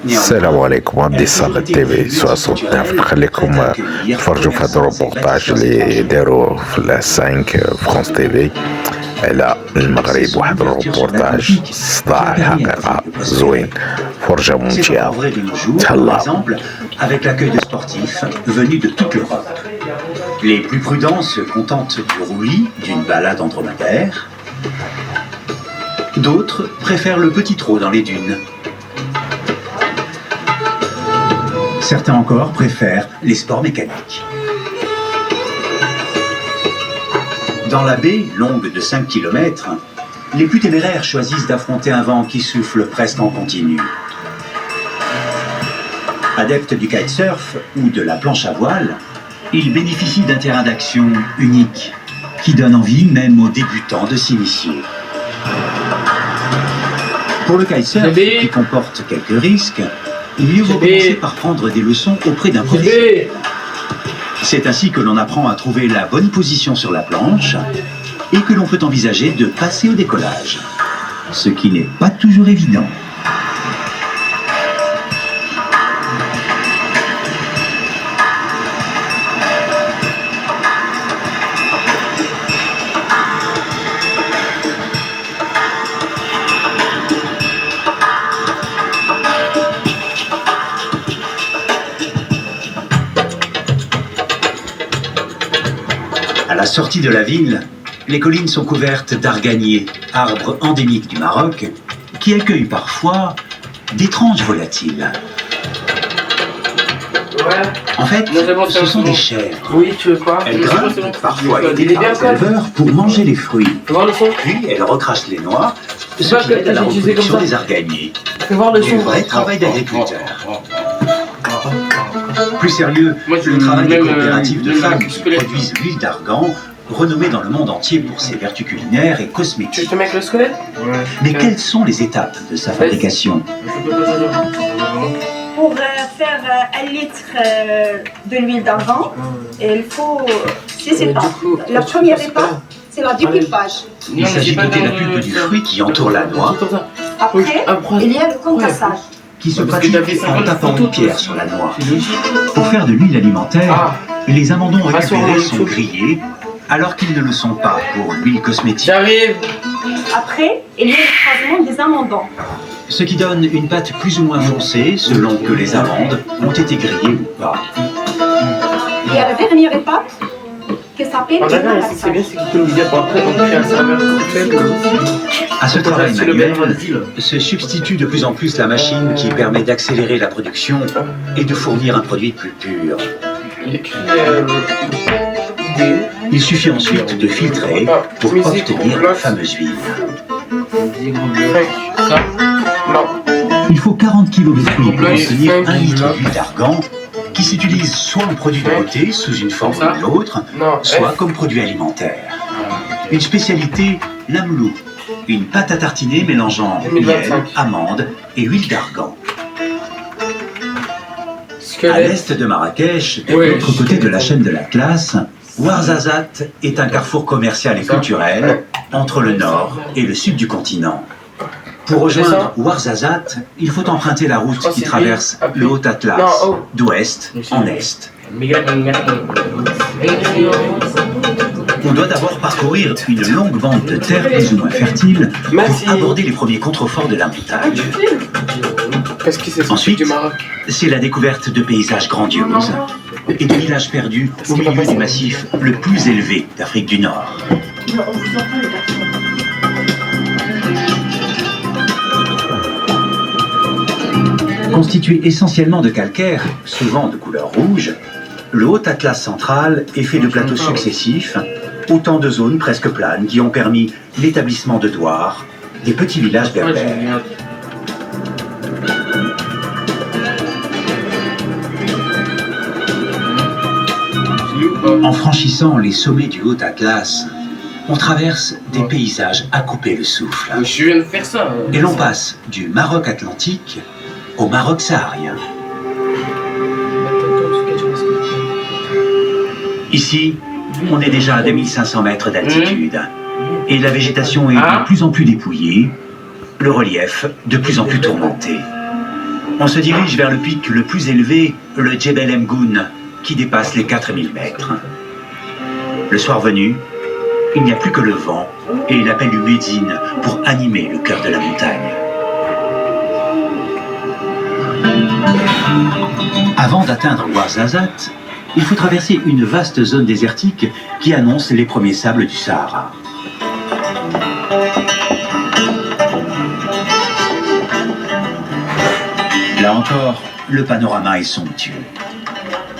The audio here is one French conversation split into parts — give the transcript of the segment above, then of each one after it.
السلام عليكم عندي صالة تي في 69 نخليكم تفرجوا في هذا الروبورتاج اللي داروا في 5 فرانس تي في على المغرب. واحد الروبورتاج صداع الحقيقة زوين، فرجة ممتعة. تهلا. Avec l'accueil de sportifs venus de toute l'Europe. Les plus prudents se contentent du roulis, d'une balade en dromadaire. D'autres préfèrent le petit trot dans les dunes. Certains encore préfèrent les sports mécaniques. Dans la baie, longue de 5 km, les plus téméraires choisissent d'affronter un vent qui souffle presque en continu. Adeptes du kitesurf ou de la planche à voile, ils bénéficient d'un terrain d'action unique qui donne envie même aux débutants de s'initier. Pour le kitesurf, qui comporte quelques risques, mieux vaut commencer par prendre des leçons auprès d'un professionnel. C'est ainsi que l'on apprend à trouver la bonne position sur la planche et que l'on peut envisager de passer au décollage, ce qui n'est pas toujours évident. À la sortie de la ville, les collines sont couvertes d'arganiers, arbres endémiques du Maroc, qui accueillent parfois d'étranges volatiles. En fait, ce sont des chèvres. Oui, tu veux quoi? Elles grimpent, parfois aidées par les éleveurs, pour manger les fruits. Puis elles recrachent les noix, ce qui aide à la reproduction des arganiers. Du vrai travail d'agriculteur. Plus sérieux, le travail des coopératives de femmes qui produisent l'huile d'argan, renommée dans le monde entier pour ses vertus culinaires et cosmétiques. Tu te mets avec le squelette? Mais quelles sont les étapes de sa fabrication? Pour faire 1 litre de l'huile d'argan, il faut 6 étapes. La première étape, c'est la découpage. Il s'agit d'ôter la pulpe du fruit qui entoure la noix. Après, il y a le concassage, Qui se pratique en tapant une pierre sur la noix. Pour faire de l'huile alimentaire, les amandons récupérés sont grillés, alors qu'ils ne le sont pas pour l'huile cosmétique. J'arrive. Après, il y a l'écrasement des amandons. Ce qui donne une pâte plus ou moins foncée, selon que les amandes ont été grillées ou pas. Il y a la dernière étape, qui s'appelle le malaxage. C'est bien, c'est qu'il peut nous dire après, on crée un serveur cocktail. À ce travail manuel se substitue de plus en plus la machine qui permet d'accélérer la production et de fournir un produit plus pur. Il suffit ensuite de filtrer pour obtenir la fameuse huile. Il faut 40 kg de fruits pour obtenir 1 litre d'huile d'argan qui s'utilise soit en produit de beauté sous une forme ou une autre, soit comme produit alimentaire. Une spécialité, l'amlou, une pâte à tartiner mélangeant miel, amandes et huile d'argan. À l'est de Marrakech, de l'autre côté de la chaîne de l'Atlas, Ouarzazate est un carrefour commercial et culturel entre le nord et le sud du continent. Pour rejoindre Ouarzazate, il faut emprunter la route qui traverse le Haut Atlas, d'ouest en est. On doit d'abord parcourir une longue bande de terre plus ou moins fertile pour aborder les premiers contreforts de la montagne. Ensuite, c'est la découverte de paysages grandioses et de villages perdus au milieu du massif le plus élevé d'Afrique du Nord. Constitué essentiellement de calcaire, souvent de couleur rouge, le Haut Atlas central est fait de plateaux successifs, autant de zones presque planes qui ont permis l'établissement de douars, des petits villages berbères. En franchissant les sommets du Haut Atlas, on traverse des paysages à couper le souffle. Je viens de faire ça. Et l'on passe du Maroc atlantique au Maroc saharien. Ici, on est déjà à 2500 mètres d'altitude et la végétation est de plus en plus dépouillée, le relief de plus en plus tourmenté. On se dirige vers le pic le plus élevé, le Djebel Mgoun, qui dépasse les 4000 mètres. Le soir venu, il n'y a plus que le vent et l'appel du muezzin pour animer le cœur de la montagne. Avant d'atteindre Ouarzazate, il faut traverser une vaste zone désertique qui annonce les premiers sables du Sahara. Là encore, le panorama est somptueux.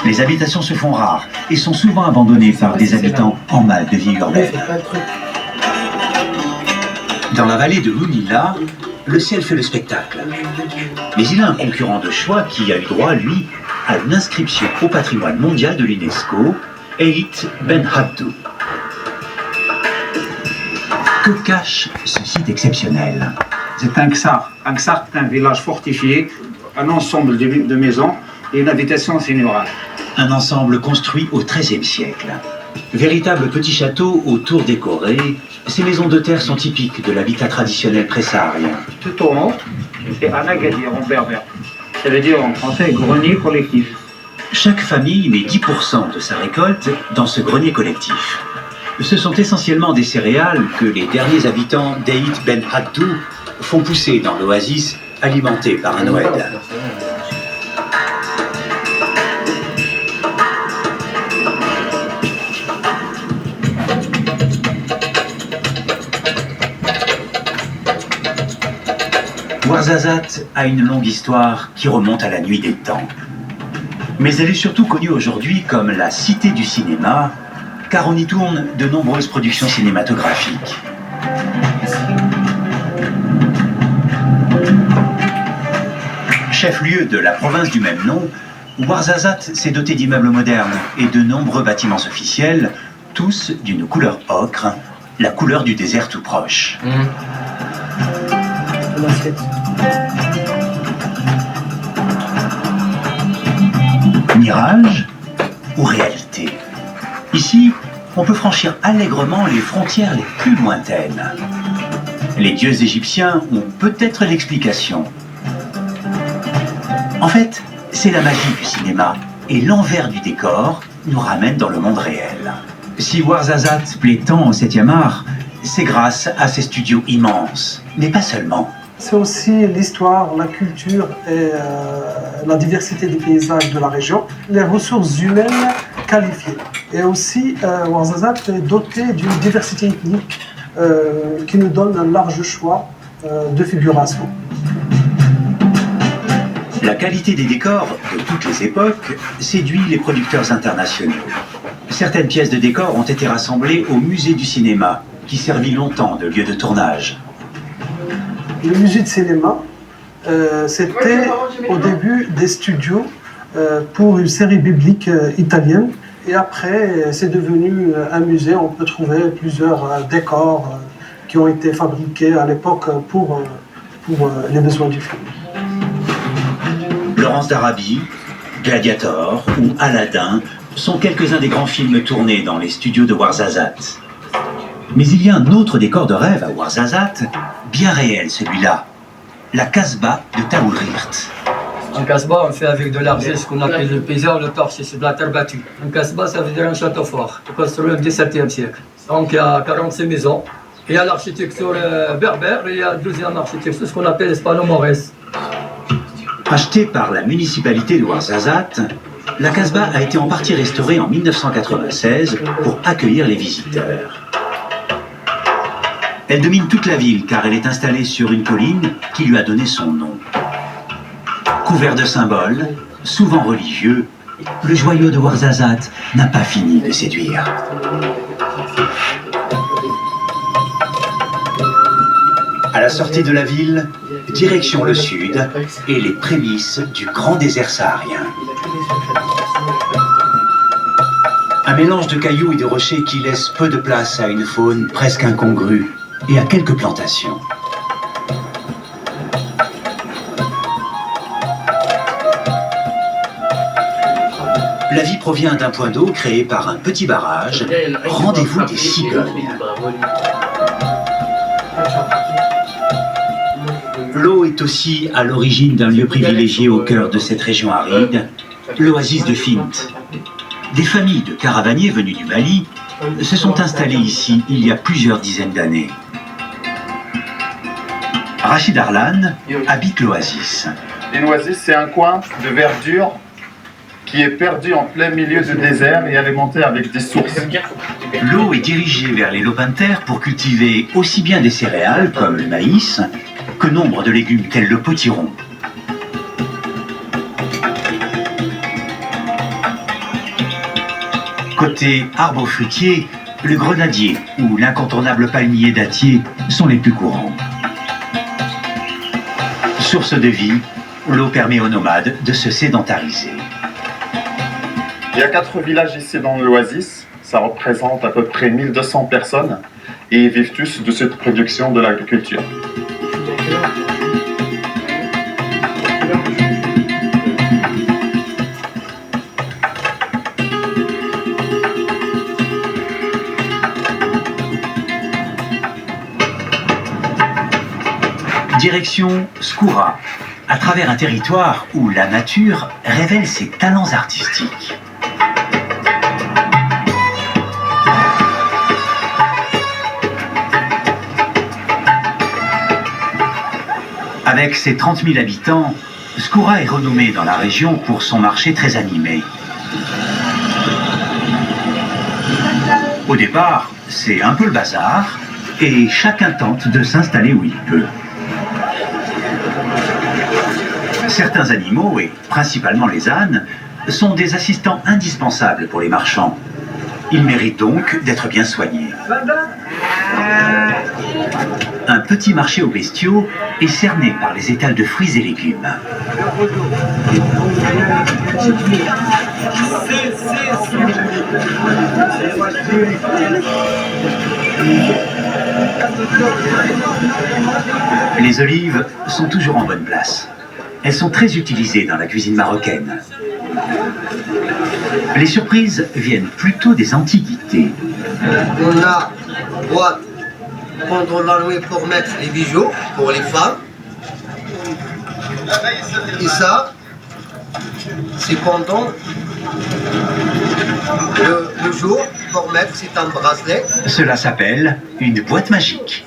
Les habitations se font rares et sont souvent abandonnées par des habitants en mal de vie urbaine. Dans la vallée de l'Ounila, le ciel fait le spectacle. Mais il a un concurrent de choix qui a eu droit, lui, à une inscription au patrimoine mondial de l'UNESCO, Eit Ben Habdou. Que cache ce site exceptionnel? C'est un ksar. Un ksar, c'est un village fortifié, un ensemble de maisons et une habitation sénérale. Un ensemble construit au XIIIe siècle. Véritable petit château aux tours décorées, ces maisons de terre sont typiques de l'habitat traditionnel pressaharien. Tout au haut, c'est un agadir en berbère. Ça veut dire en français grenier collectif. Chaque famille met 10% de sa récolte dans ce grenier collectif. Ce sont essentiellement des céréales que les derniers habitants d'Eit Ben Habdou font pousser dans l'oasis alimentée par un oued. Ouarzazate a une longue histoire qui remonte à la nuit des temps. Mais elle est surtout connue aujourd'hui comme la cité du cinéma, car on y tourne de nombreuses productions cinématographiques. Chef-lieu de la province du même nom, Ouarzazate s'est doté d'immeubles modernes et de nombreux bâtiments officiels, tous d'une couleur ocre, la couleur du désert tout proche. Mirage ou réalité? Ici, on peut franchir allègrement les frontières les plus lointaines. Les dieux égyptiens ont peut-être l'explication. En fait, c'est la magie du cinéma et l'envers du décor nous ramène dans le monde réel. Si Ouarzazate plaît tant au 7e art, c'est grâce à ses studios immenses, mais pas seulement. C'est aussi l'histoire, la culture et la diversité des paysages de la région, les ressources humaines qualifiées. Et aussi, Ouarzazate est doté d'une diversité ethnique qui nous donne un large choix de figuration. La qualité des décors de toutes les époques séduit les producteurs internationaux. Certaines pièces de décors ont été rassemblées au musée du cinéma, qui servit longtemps de lieu de tournage. Le musée de cinéma, c'était au début des studios pour une série biblique italienne. Et après, c'est devenu un musée. On peut trouver plusieurs décors qui ont été fabriqués à l'époque pour les besoins du film. Laurence d'Arabie, Gladiator ou Aladdin sont quelques-uns des grands films tournés dans les studios de Ouarzazate. Mais il y a un autre décor de rêve à Ouarzazate, bien réel celui-là, la Casbah de Taourirt. Un Casbah, on fait avec de l'argile, ce qu'on appelle le paysage, le torche, c'est de la terre battue. Un Casbah, ça veut dire un château fort, construit au XVIIe siècle. Donc il y a 46 maisons. Il y a l'architecture berbère et il y a la deuxième architecture, ce qu'on appelle l'hispano-maurès. Achetée par la municipalité de Ouarzazate, la Casbah a été en partie restaurée en 1996 pour accueillir les visiteurs. Elle domine toute la ville car elle est installée sur une colline qui lui a donné son nom. Couvert de symboles, souvent religieux, le joyau de Ouarzazate n'a pas fini de séduire. À la sortie de la ville, direction le sud et les prémices du grand désert saharien. Un mélange de cailloux et de rochers qui laisse peu de place à une faune presque incongrue et à quelques plantations. La vie provient d'un point d'eau créé par un petit barrage, rendez-vous des cigognes. L'eau est aussi à l'origine d'un lieu privilégié au cœur de cette région aride, l'oasis de Fint. Des familles de caravaniers venus du Mali se sont installés ici il y a plusieurs dizaines d'années. Rachid Arlan habite l'oasis. Une oasis, c'est un coin de verdure qui est perdu en plein milieu du désert et alimenté avec des sources. L'eau est dirigée vers les lopins de terre pour cultiver aussi bien des céréales comme le maïs que nombre de légumes tels le potiron. Côté arbres fruitiers, le grenadier ou l'incontournable palmier dattier sont les plus courants. Source de vie, l'eau permet aux nomades de se sédentariser. Il y a 4 villages ici dans l'oasis, ça représente à peu près 1200 personnes et ils vivent tous de cette production de l'agriculture. Direction Skoura, à travers un territoire où la nature révèle ses talents artistiques. Avec ses 30 000 habitants, Skoura est renommée dans la région pour son marché très animé. Au départ, c'est un peu le bazar et chacun tente de s'installer où il peut. Certains animaux, et principalement les ânes, sont des assistants indispensables pour les marchands. Ils méritent donc d'être bien soignés. Un petit marché aux bestiaux est cerné par les étals de fruits et légumes. Les olives sont toujours en bonne place. Elles sont très utilisées dans la cuisine marocaine. Les surprises viennent plutôt des antiquités. On a boîte pendant la nuit pour mettre les bijoux pour les femmes. Et ça, c'est pendant le jour pour mettre, c'est un bracelet. Cela s'appelle une boîte magique.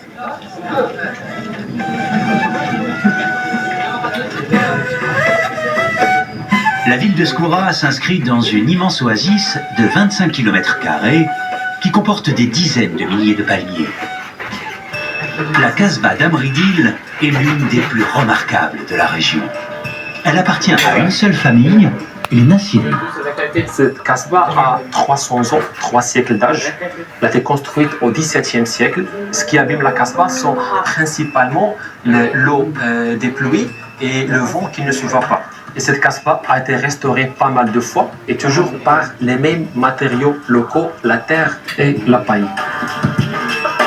La ville de Skoura s'inscrit dans une immense oasis de 25 km² qui comporte des dizaines de milliers de palmiers. La Kasbah d'Amridil est l'une des plus remarquables de la région. Elle appartient à une seule famille, les Nassiri. Cette Kasbah a 300 ans, 3 siècles d'âge. Elle a été construite au XVIIe siècle. Ce qui abîme la Kasbah sont principalement l'eau des pluies et le vent qui ne se voit pas. Et cette Kasbah a été restaurée pas mal de fois et toujours par les mêmes matériaux locaux, la terre et la paille.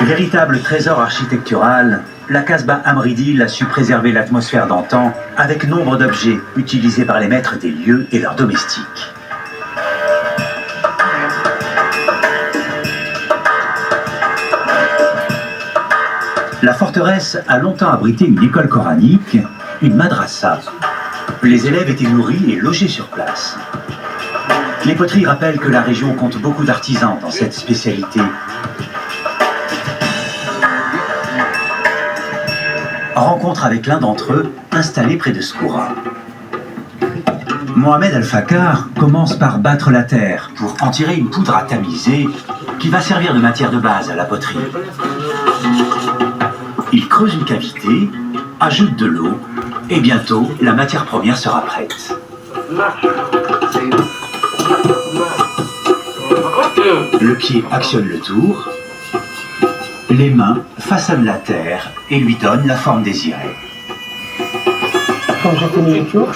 Véritable trésor architectural, la Kasbah Amridil a su préserver l'atmosphère d'antan avec nombre d'objets utilisés par les maîtres des lieux et leurs domestiques. La forteresse a longtemps abrité une école coranique, une madrasa. Les élèves étaient nourris et logés sur place. Les poteries rappellent que la région compte beaucoup d'artisans dans cette spécialité. Rencontre avec l'un d'entre eux, installé près de Skoura. Mohamed Al-Fakar commence par battre la terre pour en tirer une poudre à tamiser qui va servir de matière de base à la poterie. Il creuse une cavité, ajoute de l'eau et bientôt la matière première sera prête. Le pied actionne le tour, les mains façonnent la terre et lui donnent la forme désirée. Quand j'ai fini le tour,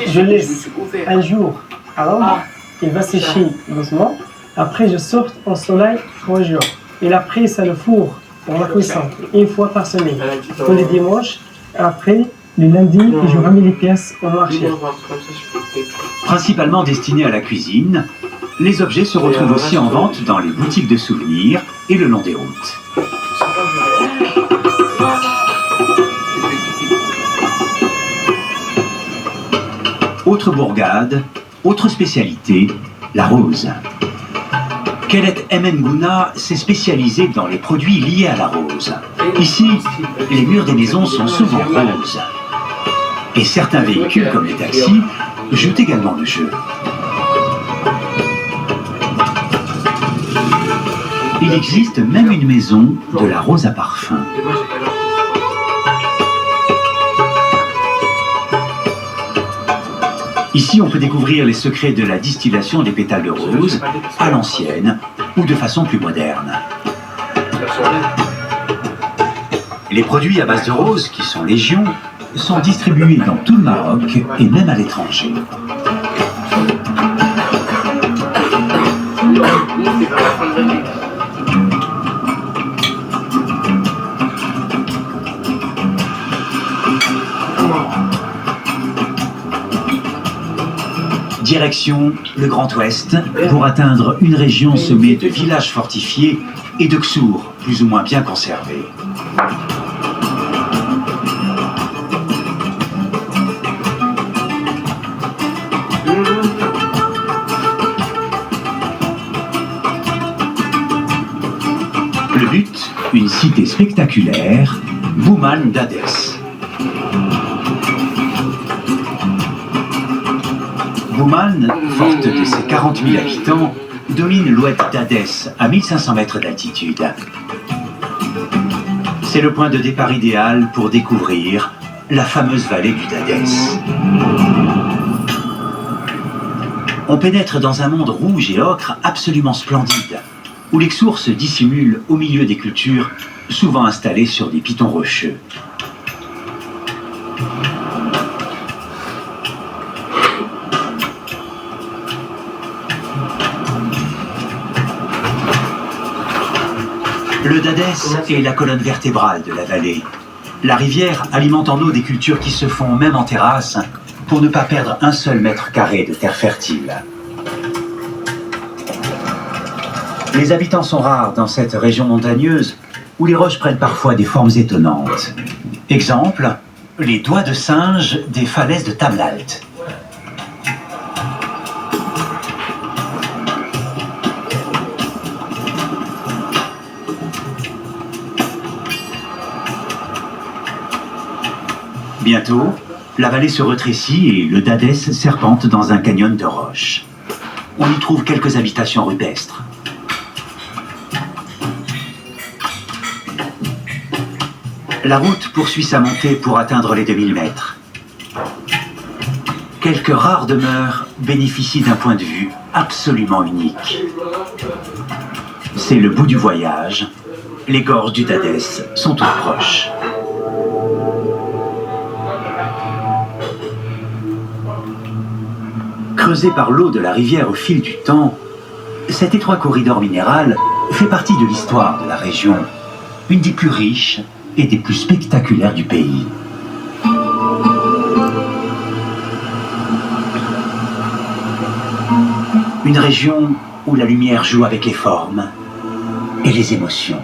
je laisse un jour à l'ombre, il va sécher doucement. Après, je sors au soleil 3 jours. Et après, c'est le four pour la cuisson, une fois par semaine. Tous les dimanches, après, le lundi, je remets les pièces au marché. Principalement destinés à la cuisine, les objets se retrouvent aussi en vente dans les boutiques de souvenirs et le long des routes. Autre bourgade, autre spécialité, la rose. Kelet Emenguna s'est spécialisé dans les produits liés à la rose. Ici, les murs des maisons sont souvent roses. Et certains véhicules, comme les taxis, jouent également le jeu. Il existe même une maison de la rose à parfum. Ici, on peut découvrir les secrets de la distillation des pétales de rose à l'ancienne ou de façon plus moderne. Les produits à base de rose, qui sont légion, sont distribués dans tout le Maroc et même à l'étranger. Direction le Grand Ouest pour atteindre une région semée de villages fortifiés et de ksours plus ou moins bien conservés. Le but, une cité spectaculaire, Bouman d'Adès. Bouman, forte de ses 40 000 habitants, domine l'ouest d'Adès à 1500 mètres d'altitude. C'est le point de départ idéal pour découvrir la fameuse vallée du Dadès. On pénètre dans un monde rouge et ocre absolument splendide, où les ksours se dissimulent au milieu des cultures, souvent installées sur des pitons rocheux. Le Dadès est la colonne vertébrale de la vallée. La rivière alimente en eau des cultures qui se font même en terrasse pour ne pas perdre un seul mètre carré de terre fertile. Les habitants sont rares dans cette région montagneuse où les roches prennent parfois des formes étonnantes. Exemple, les doigts de singe des falaises de Tamlalt. Bientôt, la vallée se rétrécit et le Dadès serpente dans un canyon de roches. On y trouve quelques habitations rupestres. La route poursuit sa montée pour atteindre les 2000 mètres. Quelques rares demeures bénéficient d'un point de vue absolument unique. C'est le bout du voyage. Les gorges du Dadès sont toutes proches. Creusé par l'eau de la rivière au fil du temps, cet étroit corridor minéral fait partie de l'histoire de la région, une des plus riches et des plus spectaculaires du pays. Une région où la lumière joue avec les formes et les émotions.